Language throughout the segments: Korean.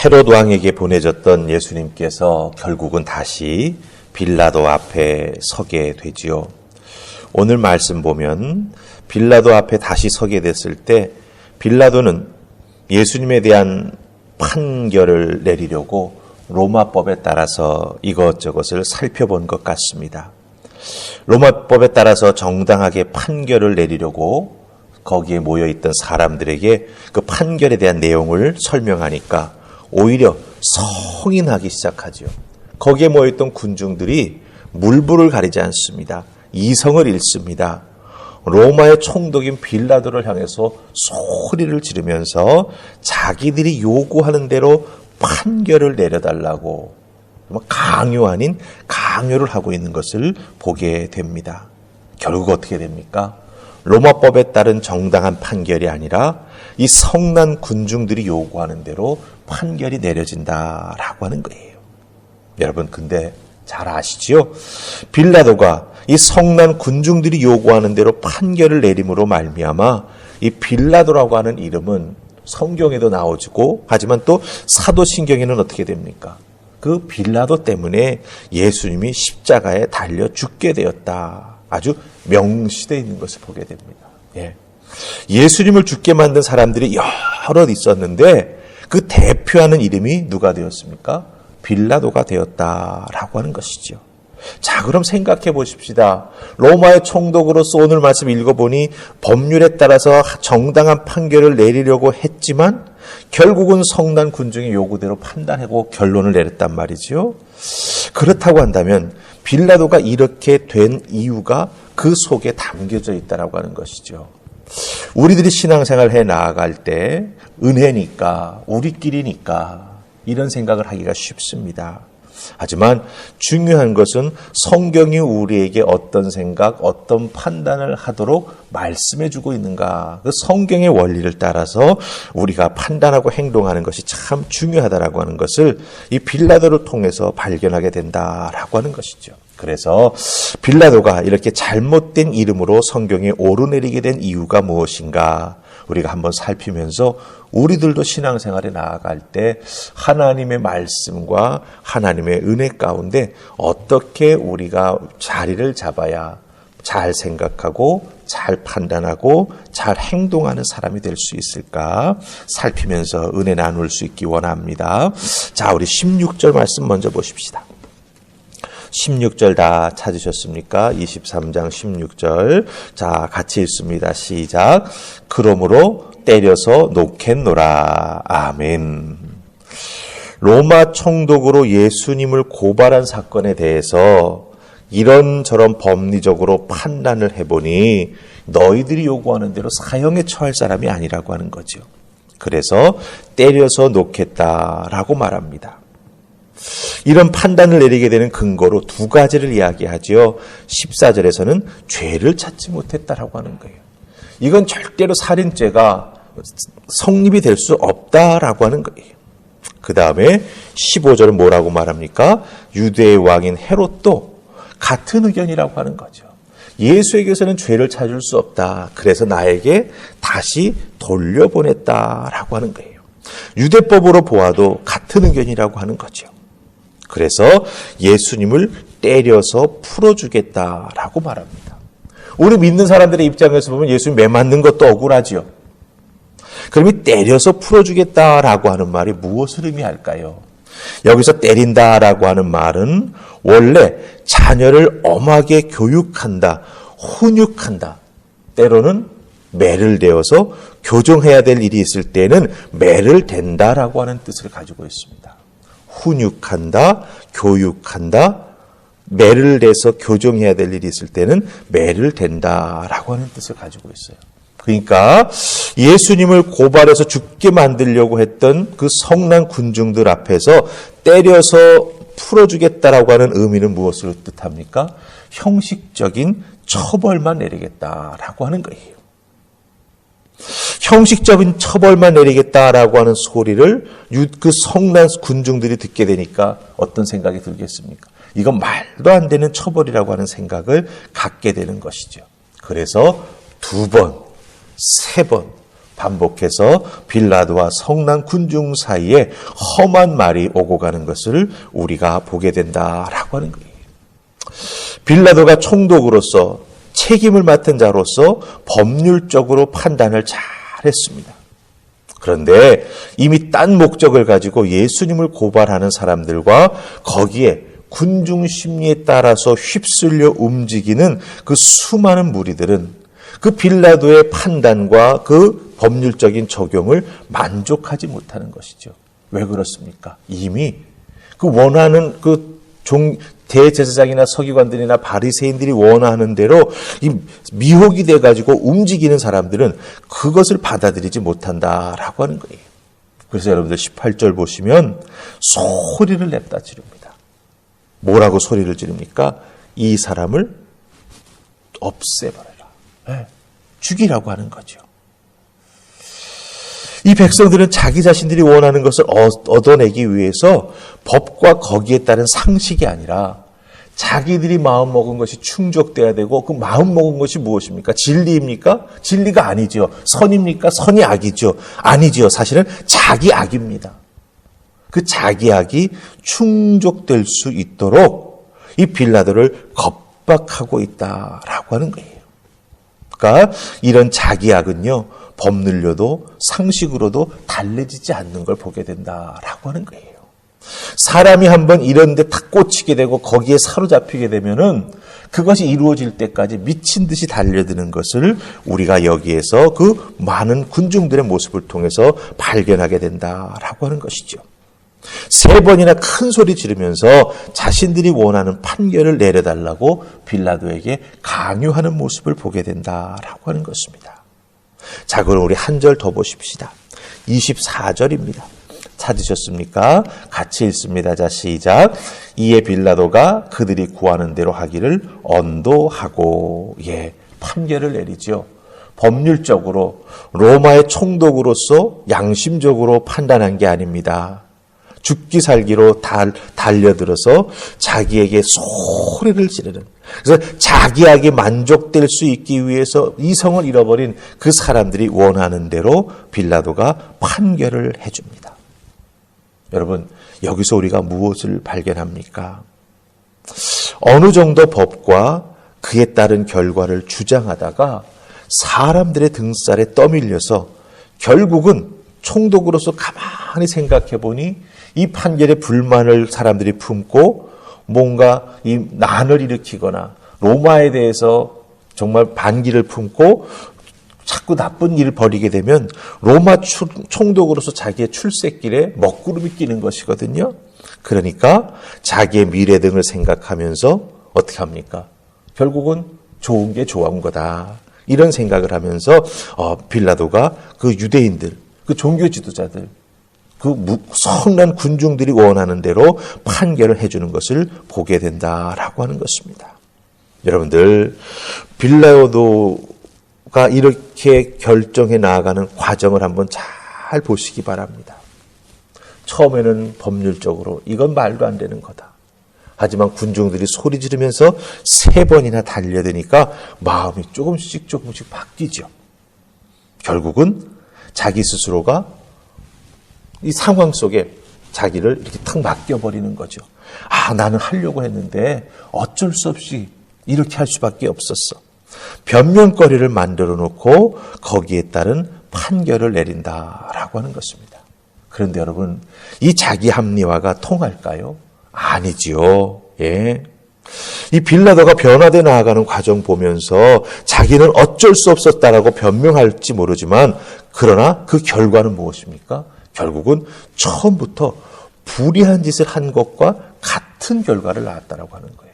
헤롯 왕에게 보내졌던 예수님께서 결국은 다시 빌라도 앞에 서게 되지요. 오늘 말씀 보면 빌라도 앞에 다시 서게 됐을 때 빌라도는 예수님에 대한 판결을 내리려고 로마법에 따라서 이것저것을 살펴본 것 같습니다. 로마법에 따라서 정당하게 판결을 내리려고 거기에 모여있던 사람들에게 그 판결에 대한 내용을 설명하니까 오히려 성이 나기 시작하죠. 거기에 모여있던 군중들이 물불을 가리지 않습니다. 이성을 잃습니다. 로마의 총독인 빌라도를 향해서 소리를 지르면서 자기들이 요구하는 대로 판결을 내려달라고 강요 아닌 강요를 하고 있는 것을 보게 됩니다. 결국 어떻게 됩니까? 로마법에 따른 정당한 판결이 아니라 이 성난 군중들이 요구하는 대로 판결이 내려진다라고 하는 거예요. 여러분 근데 잘 아시지요? 빌라도가 이 성난 군중들이 요구하는 대로 판결을 내림으로 말미암아 이 빌라도라고 하는 이름은 성경에도 나오고 하지만 또 사도신경에는 어떻게 됩니까? 그 빌라도 때문에 예수님이 십자가에 달려 죽게 되었다. 아주 명시되어 있는 것을 보게 됩니다. 예수님을 죽게 만든 사람들이 여럿 있었는데 그 대표하는 이름이 누가 되었습니까? 빌라도가 되었다라고 하는 것이죠. 자, 그럼 생각해 보십시다. 로마의 총독으로서 오늘 말씀 읽어보니 법률에 따라서 정당한 판결을 내리려고 했지만 결국은 성난 군중의 요구대로 판단하고 결론을 내렸단 말이죠. 그렇다고 한다면 빌라도가 이렇게 된 이유가 그 속에 담겨져 있다라고 하는 것이죠. 우리들이 신앙생활을 해 나아갈 때 은혜니까 우리끼리니까 이런 생각을 하기가 쉽습니다. 하지만 중요한 것은 성경이 우리에게 어떤 생각, 어떤 판단을 하도록 말씀해주고 있는가. 그 성경의 원리를 따라서 우리가 판단하고 행동하는 것이 참 중요하다라고 하는 것을 이 빌라도를 통해서 발견하게 된다라고 하는 것이죠. 그래서 빌라도가 이렇게 잘못된 이름으로 성경에 오르내리게 된 이유가 무엇인가 우리가 한번 살피면서 우리들도 신앙생활에 나아갈 때 하나님의 말씀과 하나님의 은혜 가운데 어떻게 우리가 자리를 잡아야 잘 생각하고 잘 판단하고 잘 행동하는 사람이 될 수 있을까 살피면서 은혜 나눌 수 있기 원합니다. 자, 우리 16절 말씀 먼저 보십시다. 16절 다 찾으셨습니까? 23장 16절. 자, 같이 읽습니다. 시작. 그러므로 때려서 놓겠노라. 아멘. 로마 총독으로 예수님을 고발한 사건에 대해서 이런저런 법리적으로 판단을 해보니 너희들이 요구하는 대로 사형에 처할 사람이 아니라고 하는 거죠. 그래서 때려서 놓겠다라고 말합니다. 이런 판단을 내리게 되는 근거로 두 가지를 이야기하죠. 14절에서는 죄를 찾지 못했다라고 하는 거예요. 이건 절대로 살인죄가 성립이 될 수 없다라고 하는 거예요. 그 다음에 15절은 뭐라고 말합니까? 유대의 왕인 헤롯도 같은 의견이라고 하는 거죠. 예수에게서는 죄를 찾을 수 없다. 그래서 나에게 다시 돌려보냈다라고 하는 거예요. 유대법으로 보아도 같은 의견이라고 하는 거죠. 그래서 예수님을 때려서 풀어주겠다라고 말합니다. 우리 믿는 사람들의 입장에서 보면 예수님 매 맞는 것도 억울하지요. 그럼 이 때려서 풀어주겠다라고 하는 말이 무엇을 의미할까요? 여기서 때린다라고 하는 말은 원래 자녀를 엄하게 교육한다, 훈육한다. 때로는 매를 대어서 교정해야 될 일이 있을 때는 매를 댄다라고 하는 뜻을 가지고 있습니다. 훈육한다, 교육한다, 매를 대서 교정해야 될 일이 있을 때는 매를 댄다라고 하는 뜻을 가지고 있어요. 그러니까 예수님을 고발해서 죽게 만들려고 했던 그 성난 군중들 앞에서 때려서 풀어주겠다라고 하는 의미는 무엇을 뜻합니까? 형식적인 처벌만 내리겠다라고 하는 거예요. 형식적인 처벌만 내리겠다라고 하는 소리를 그 성난 군중들이 듣게 되니까 어떤 생각이 들겠습니까? 이건 말도 안 되는 처벌이라고 하는 생각을 갖게 되는 것이죠. 그래서 2번, 3번 반복해서 빌라도와 성난 군중 사이에 험한 말이 오고 가는 것을 우리가 보게 된다라고 하는 거예요. 빌라도가 총독으로서 책임을 맡은 자로서 법률적으로 판단을 잘했습니다. 그런데 이미 딴 목적을 가지고 예수님을 고발하는 사람들과 거기에 군중 심리에 따라서 휩쓸려 움직이는 그 수많은 무리들은 그 빌라도의 판단과 그 법률적인 적용을 만족하지 못하는 것이죠. 왜 그렇습니까? 이미 그 원하는 대제사장이나 서기관들이나 바리새인들이 원하는 대로 이 미혹이 돼가지고 움직이는 사람들은 그것을 받아들이지 못한다라고 하는 거예요. 그래서 여러분들 18절 보시면 소리를 냅다 지릅니다. 뭐라고 소리를 지릅니까? 이 사람을 없애버려라. 네, 죽이라고 하는 거죠. 이 백성들은 자기 자신들이 원하는 것을 얻어내기 위해서 법과 거기에 따른 상식이 아니라 자기들이 마음먹은 것이 충족돼야 되고 그 마음먹은 것이 무엇입니까? 진리입니까? 진리가 아니죠. 선입니까? 선이 악이죠. 아니죠. 사실은 자기 악입니다. 그 자기 악이 충족될 수 있도록 이 빌라도를 겁박하고 있다라고 하는 거예요. 그러니까 이런 자기 악은요, 법률로도 상식으로도 달래지지 않는 걸 보게 된다라고 하는 거예요. 사람이 한번 이런 데 탁 꽂히게 되고 거기에 사로잡히게 되면은 그것이 이루어질 때까지 미친 듯이 달려드는 것을 우리가 여기에서 그 많은 군중들의 모습을 통해서 발견하게 된다라고 하는 것이죠. 3번이나 큰 소리 지르면서 자신들이 원하는 판결을 내려달라고 빌라도에게 강요하는 모습을 보게 된다라고 하는 것입니다. 자, 그럼 우리 한 절 더 보십시다. 24절입니다. 찾으셨습니까? 같이 읽습니다. 자, 시작. 이에 빌라도가 그들이 구하는 대로 하기를 언도하고, 판결을 내리죠. 법률적으로 로마의 총독으로서 양심적으로 판단한 게 아닙니다. 죽기 살기로 달려들어서 자기에게 소리를 지르는, 그래서 자기에게 만족될 수 있기 위해서 이성을 잃어버린 그 사람들이 원하는 대로 빌라도가 판결을 해줍니다. 여러분, 여기서 우리가 무엇을 발견합니까? 어느 정도 법과 그에 따른 결과를 주장하다가 사람들의 등살에 떠밀려서 결국은 총독으로서 가만히 생각해 보니 이 판결에 불만을 사람들이 품고 뭔가 이 난을 일으키거나 로마에 대해서 정말 반기를 품고 자꾸 나쁜 일을 벌이게 되면 로마 총독으로서 자기의 출세길에 먹구름이 끼는 것이거든요. 그러니까 자기의 미래 등을 생각하면서 어떻게 합니까? 결국은 좋은 게 좋은 거다. 이런 생각을 하면서 빌라도가 그 유대인들, 그 종교 지도자들, 그 성난 군중들이 원하는 대로 판결을 해주는 것을 보게 된다라고 하는 것입니다. 여러분들, 빌라도가 이렇게 결정해 나아가는 과정을 한번 잘 보시기 바랍니다. 처음에는 법률적으로 이건 말도 안 되는 거다. 하지만 군중들이 소리 지르면서 3번이나 달려드니까 마음이 조금씩 바뀌죠. 결국은 자기 스스로가 이 상황 속에 자기를 이렇게 탁 맡겨버리는 거죠. 나는 하려고 했는데 어쩔 수 없이 이렇게 할 수밖에 없었어. 변명거리를 만들어 놓고 거기에 따른 판결을 내린다라고 하는 것입니다. 그런데 여러분, 이 자기 합리화가 통할까요? 아니지요. 이 빌라도가 변화되어 나아가는 과정 보면서 자기는 어쩔 수 없었다라고 변명할지 모르지만, 그러나 그 결과는 무엇입니까? 결국은 처음부터 불의한 짓을 한 것과 같은 결과를 낳았다라고 하는 거예요.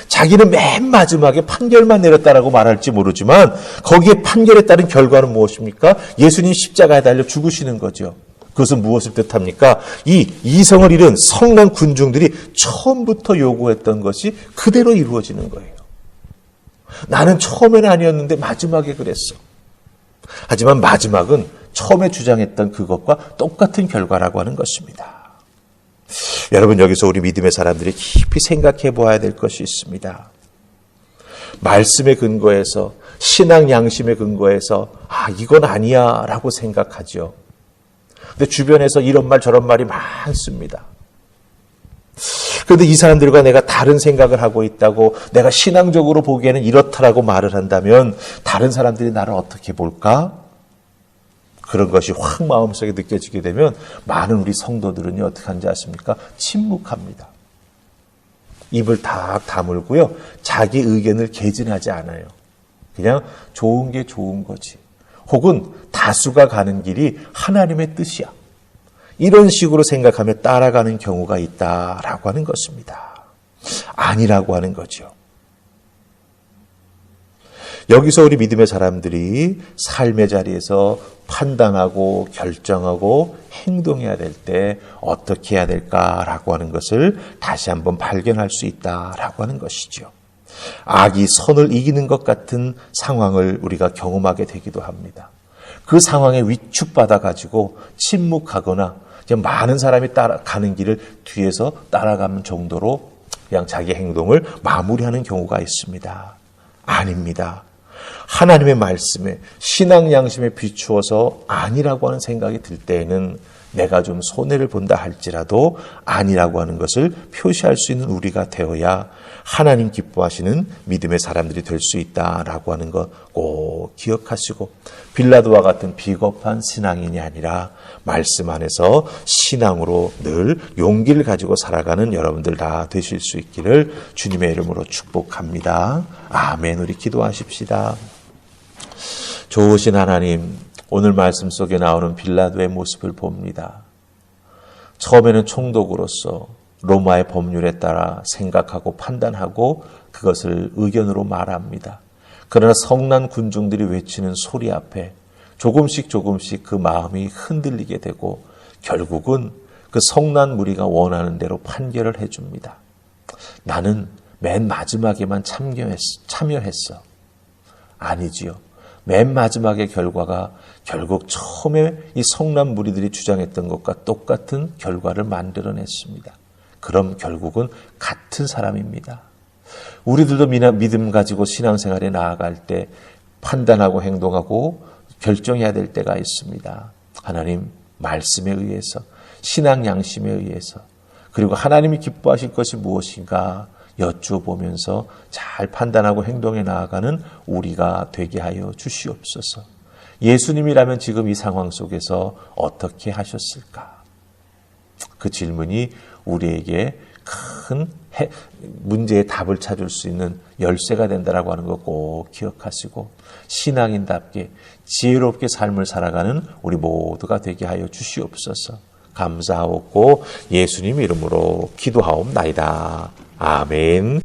자기는 맨 마지막에 판결만 내렸다라고 말할지 모르지만 거기에 판결에 따른 결과는 무엇입니까? 예수님 십자가에 달려 죽으시는 거죠. 그것은 무엇을 뜻합니까? 이 이성을 잃은 성난 군중들이 처음부터 요구했던 것이 그대로 이루어지는 거예요. 나는 처음에는 아니었는데 마지막에 그랬어. 하지만 마지막은 처음에 주장했던 그것과 똑같은 결과라고 하는 것입니다. 여러분, 여기서 우리 믿음의 사람들이 깊이 생각해 보아야 될 것이 있습니다. 말씀에 근거해서 신앙 양심에 근거해서 이건 아니야 라고 생각하죠. 근데 주변에서 이런 말 저런 말이 많습니다. 그런데 이 사람들과 내가 다른 생각을 하고 있다고, 내가 신앙적으로 보기에는 이렇다라고 말을 한다면 다른 사람들이 나를 어떻게 볼까? 그런 것이 확 마음속에 느껴지게 되면 많은 우리 성도들은요, 어떻게 하는지 아십니까? 침묵합니다. 입을 딱 다물고요, 자기 의견을 개진하지 않아요. 그냥 좋은 게 좋은 거지, 혹은 다수가 가는 길이 하나님의 뜻이야, 이런 식으로 생각하며 따라가는 경우가 있다라고 하는 것입니다. 아니라고 하는 거죠. 여기서 우리 믿음의 사람들이 삶의 자리에서 판단하고 결정하고 행동해야 될 때 어떻게 해야 될까라고 하는 것을 다시 한번 발견할 수 있다라고 하는 것이죠. 악이 선을 이기는 것 같은 상황을 우리가 경험하게 되기도 합니다. 그 상황에 위축받아 가지고 침묵하거나 많은 사람이 따라가는 길을 뒤에서 따라가는 정도로 그냥 자기 행동을 마무리하는 경우가 있습니다. 아닙니다. 하나님의 말씀에, 신앙 양심에 비추어서 아니라고 하는 생각이 들 때에는 내가 좀 손해를 본다 할지라도 아니라고 하는 것을 표시할 수 있는 우리가 되어야 하나님 기뻐하시는 믿음의 사람들이 될 수 있다라고 하는 것 꼭 기억하시고, 빌라도와 같은 비겁한 신앙인이 아니라 말씀 안에서 신앙으로 늘 용기를 가지고 살아가는 여러분들 다 되실 수 있기를 주님의 이름으로 축복합니다. 아멘. 우리 기도하십시다. 좋으신 하나님, 오늘 말씀 속에 나오는 빌라도의 모습을 봅니다. 처음에는 총독으로서 로마의 법률에 따라 생각하고 판단하고 그것을 의견으로 말합니다. 그러나 성난 군중들이 외치는 소리 앞에 조금씩 그 마음이 흔들리게 되고 결국은 그 성난 무리가 원하는 대로 판결을 해줍니다. 나는 맨 마지막에만 참여했어. 아니지요. 맨 마지막의 결과가 결국 처음에 이 성난 무리들이 주장했던 것과 똑같은 결과를 만들어냈습니다. 그럼 결국은 같은 사람입니다. 우리들도 믿음 가지고 신앙생활에 나아갈 때 판단하고 행동하고 결정해야 될 때가 있습니다. 하나님 말씀에 의해서, 신앙 양심에 의해서, 그리고 하나님이 기뻐하실 것이 무엇인가 여쭈어보면서 잘 판단하고 행동해 나아가는 우리가 되게 하여 주시옵소서. 예수님이라면 지금 이 상황 속에서 어떻게 하셨을까? 그 질문이 우리에게 큰 문제의 답을 찾을 수 있는 열쇠가 된다라고 하는 거 꼭 기억하시고, 신앙인답게 지혜롭게 삶을 살아가는 우리 모두가 되게 하여 주시옵소서. 감사하옵고 예수님 이름으로 기도하옵나이다. 아멘.